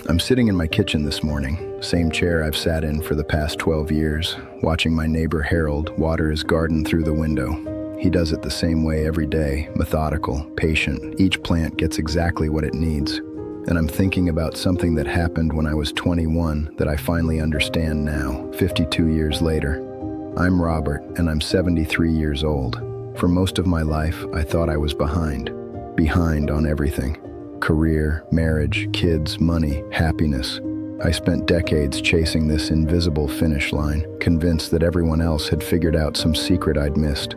I'm sitting in my kitchen this morning, same chair I've sat in for the past 12 years, watching my neighbor Harold water his garden through the window. He does it the same way every day, methodical, patient. Each plant gets exactly what it needs. And I'm thinking about something that happened when I was 21 that I finally understand now, 52 years later. I'm Robert, and I'm 73 years old. For most of my life, I thought I was behind on everything. Career, marriage, kids, money, happiness. I spent decades chasing this invisible finish line, convinced that everyone else had figured out some secret I'd missed.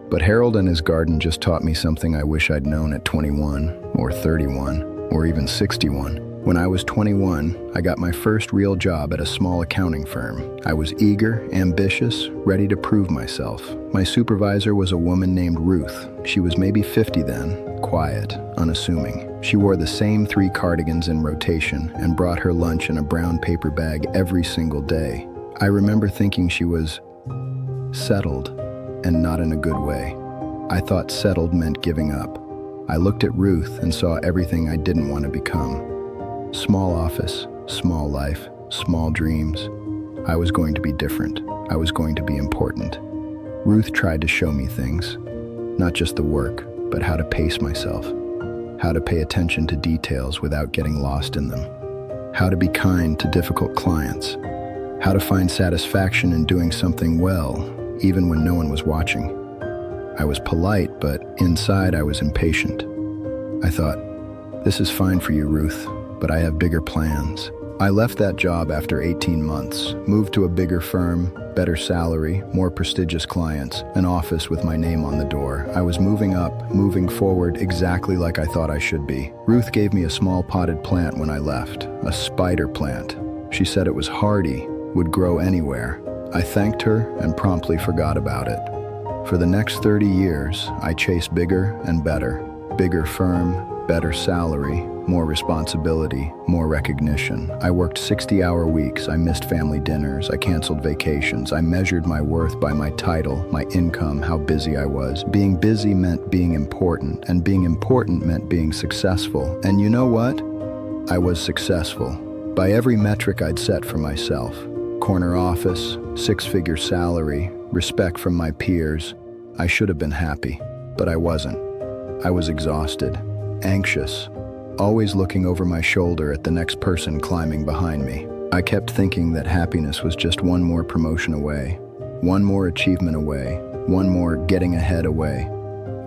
But Harold and his garden just taught me something I wish I'd known at 21, or 31, or even 61. When I was 21, I got my first real job at a small accounting firm. I was eager, ambitious, ready to prove myself. My supervisor was a woman named Ruth. She was maybe 50 then, quiet, unassuming. She wore the same 3 cardigans in rotation and brought her lunch in a brown paper bag every single day. I remember thinking she was settled, and not in a good way. I thought settled meant giving up. I looked at Ruth and saw everything I didn't want to become. Small office, small life, small dreams. I was going to be different. I was going to be important. Ruth tried to show me things, not just the work, but how to pace myself, how to pay attention to details without getting lost in them, how to be kind to difficult clients, how to find satisfaction in doing something well, even when no one was watching. I was polite, but inside I was impatient. I thought, this is fine for you, Ruth, but I have bigger plans. I left that job after 18 months, moved to a bigger firm, better salary, more prestigious clients, an office with my name on the door. I was moving up, moving forward exactly like I thought I should be. Ruth gave me a small potted plant when I left, a spider plant. She said it was hardy, would grow anywhere. I thanked her and promptly forgot about it. For the next 30 years, I chased bigger and better. Bigger firm, better salary, more responsibility, more recognition. I worked 60-hour weeks. I missed family dinners. I canceled vacations. I measured my worth by my title, my income, how busy I was. Being busy meant being important, and being important meant being successful. And you know what? I was successful by every metric I'd set for myself. Corner office, 6-figure salary, respect from my peers. I should have been happy, but I wasn't. I was exhausted, anxious, always looking over my shoulder at the next person climbing behind me. I kept thinking that happiness was just one more promotion away, one more achievement away, one more getting ahead away.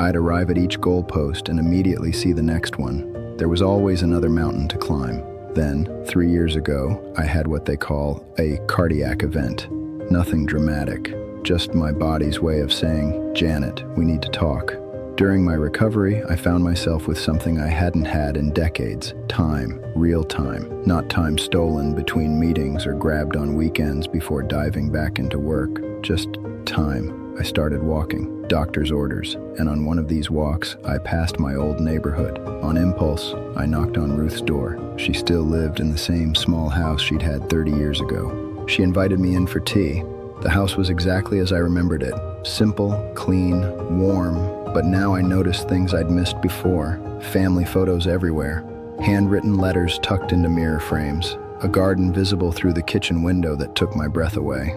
I'd arrive at each goalpost and immediately see the next one. There was always another mountain to climb. Then, 3 years ago, I had what they call a cardiac event. Nothing dramatic, just my body's way of saying, Janet, we need to talk. During my recovery, I found myself with something I hadn't had in decades. Time, real time, not time stolen between meetings or grabbed on weekends before diving back into work. Just time. I started walking, doctor's orders, and on one of these walks, I passed my old neighborhood. On impulse, I knocked on Ruth's door. She still lived in the same small house she'd had 30 years ago. She invited me in for tea. The house was exactly as I remembered it. Simple, clean, warm, but now I noticed things I'd missed before. Family photos everywhere, handwritten letters tucked into mirror frames, a garden visible through the kitchen window that took my breath away.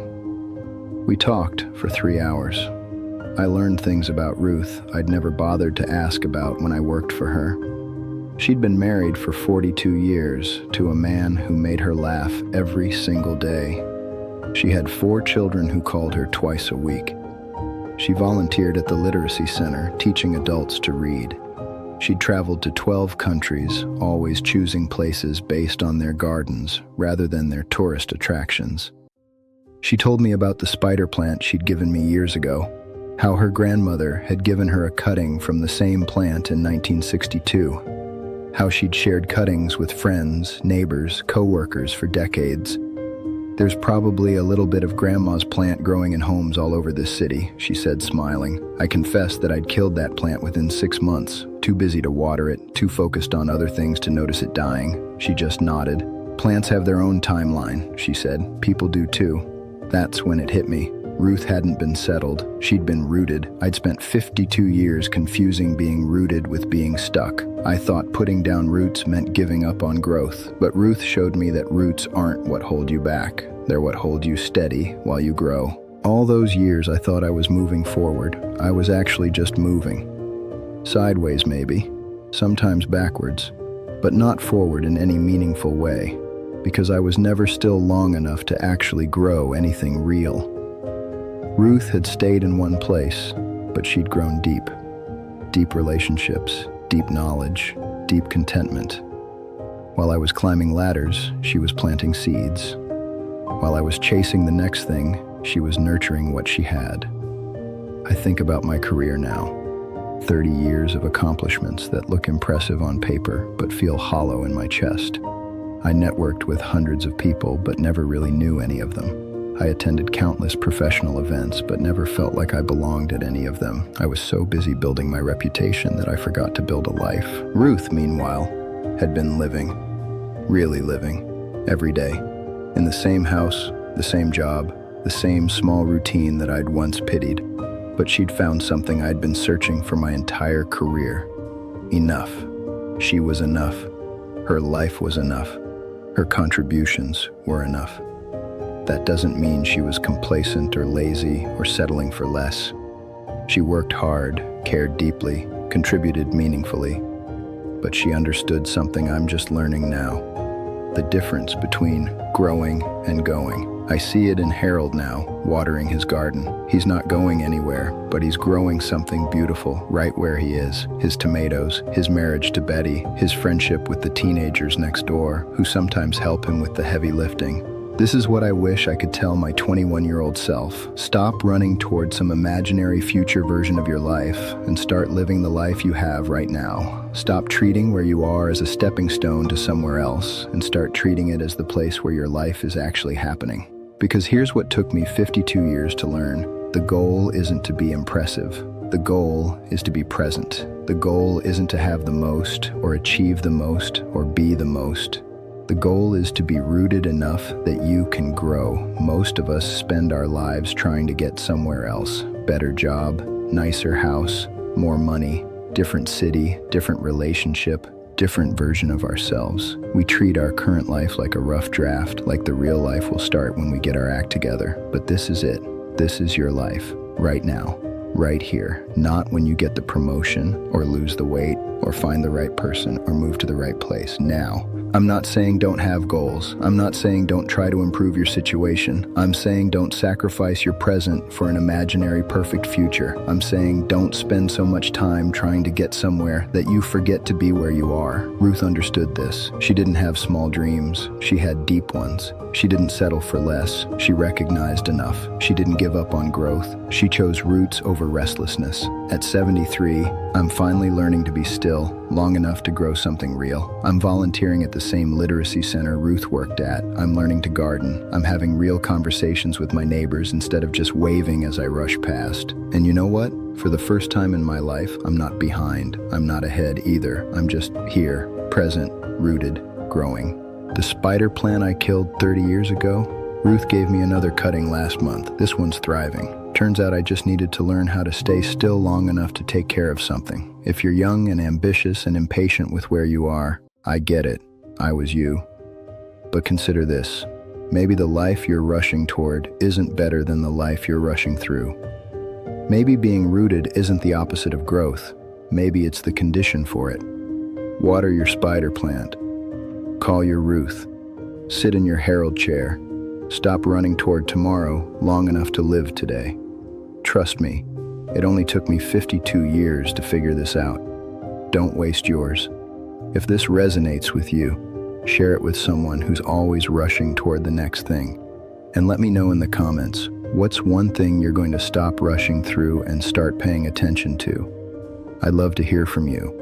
We talked for 3 hours. I learned things about Ruth I'd never bothered to ask about when I worked for her. She'd been married for 42 years to a man who made her laugh every single day. She had 4 children who called her twice a week. She volunteered at the Literacy Center, teaching adults to read. She'd traveled to 12 countries, always choosing places based on their gardens rather than their tourist attractions. She told me about the spider plant she'd given me years ago, how her grandmother had given her a cutting from the same plant in 1962, how she'd shared cuttings with friends, neighbors, co-workers for decades. There's probably a little bit of Grandma's plant growing in homes all over this city, she said, smiling. I confessed that I'd killed that plant within 6 months, too busy to water it, too focused on other things to notice it dying. She just nodded. Plants have their own timeline, she said. People do too. That's when it hit me. Ruth hadn't been settled, she'd been rooted. I'd spent 52 years confusing being rooted with being stuck. I thought putting down roots meant giving up on growth, but Ruth showed me that roots aren't what hold you back. They're what hold you steady while you grow. All those years I thought I was moving forward. I was actually just moving. Sideways maybe, sometimes backwards, but not forward in any meaningful way, because I was never still long enough to actually grow anything real. Ruth had stayed in one place, but she'd grown deep. Deep relationships, deep knowledge, deep contentment. While I was climbing ladders, she was planting seeds. While I was chasing the next thing, she was nurturing what she had. I think about my career now. 30 years of accomplishments that look impressive on paper but feel hollow in my chest. I networked with hundreds of people but never really knew any of them. I attended countless professional events but never felt like I belonged at any of them. I was so busy building my reputation that I forgot to build a life. Ruth, meanwhile, had been living, really living, every day. In the same house, the same job, the same small routine that I'd once pitied. But she'd found something I'd been searching for my entire career. Enough. She was enough. Her life was enough. Her contributions were enough. That doesn't mean she was complacent or lazy or settling for less. She worked hard, cared deeply, contributed meaningfully. But she understood something I'm just learning now. The difference between growing and going. I see it in Harold now, watering his garden. He's not going anywhere, but he's growing something beautiful right where he is. His tomatoes, his marriage to Betty, his friendship with the teenagers next door, who sometimes help him with the heavy lifting. This is what I wish I could tell my 21-year-old self. Stop running toward some imaginary future version of your life and start living the life you have right now. Stop treating where you are as a stepping stone to somewhere else and start treating it as the place where your life is actually happening. Because here's what took me 52 years to learn. The goal isn't to be impressive. The goal is to be present. The goal isn't to have the most or achieve the most or be the most. The goal is to be rooted enough that you can grow. Most of us spend our lives trying to get somewhere else. Better job, nicer house, more money, different city, different relationship, different version of ourselves. We treat our current life like a rough draft, like the real life will start when we get our act together. But this is it. This is your life, right now, right here. Not when you get the promotion, or lose the weight, or find the right person, or move to the right place. Now. I'm not saying don't have goals. I'm not saying don't try to improve your situation. I'm saying don't sacrifice your present for an imaginary perfect future. I'm saying don't spend so much time trying to get somewhere that you forget to be where you are. Ruth understood this. She didn't have small dreams. She had deep ones. She didn't settle for less. She recognized enough. She didn't give up on growth. She chose roots over restlessness. At 73, I'm finally learning to be still, long enough to grow something real. I'm volunteering at the same literacy center Ruth worked at. I'm learning to garden. I'm having real conversations with my neighbors instead of just waving as I rush past. And you know what? For the first time in my life, I'm not behind. I'm not ahead either. I'm just here, present, rooted, growing. The spider plant I killed 30 years ago, Ruth gave me another cutting last month. This one's thriving. Turns out I just needed to learn how to stay still long enough to take care of something. If you're young and ambitious and impatient with where you are, I get it. I was you. But consider this. Maybe the life you're rushing toward isn't better than the life you're rushing through. Maybe being rooted isn't the opposite of growth. Maybe it's the condition for it. Water your spider plant. Call your Ruth. Sit in your Harold chair. Stop running toward tomorrow long enough to live today. Trust me, it only took me 52 years to figure this out. Don't waste yours. If this resonates with you, share it with someone who's always rushing toward the next thing. And let me know in the comments, what's one thing you're going to stop rushing through and start paying attention to? I'd love to hear from you.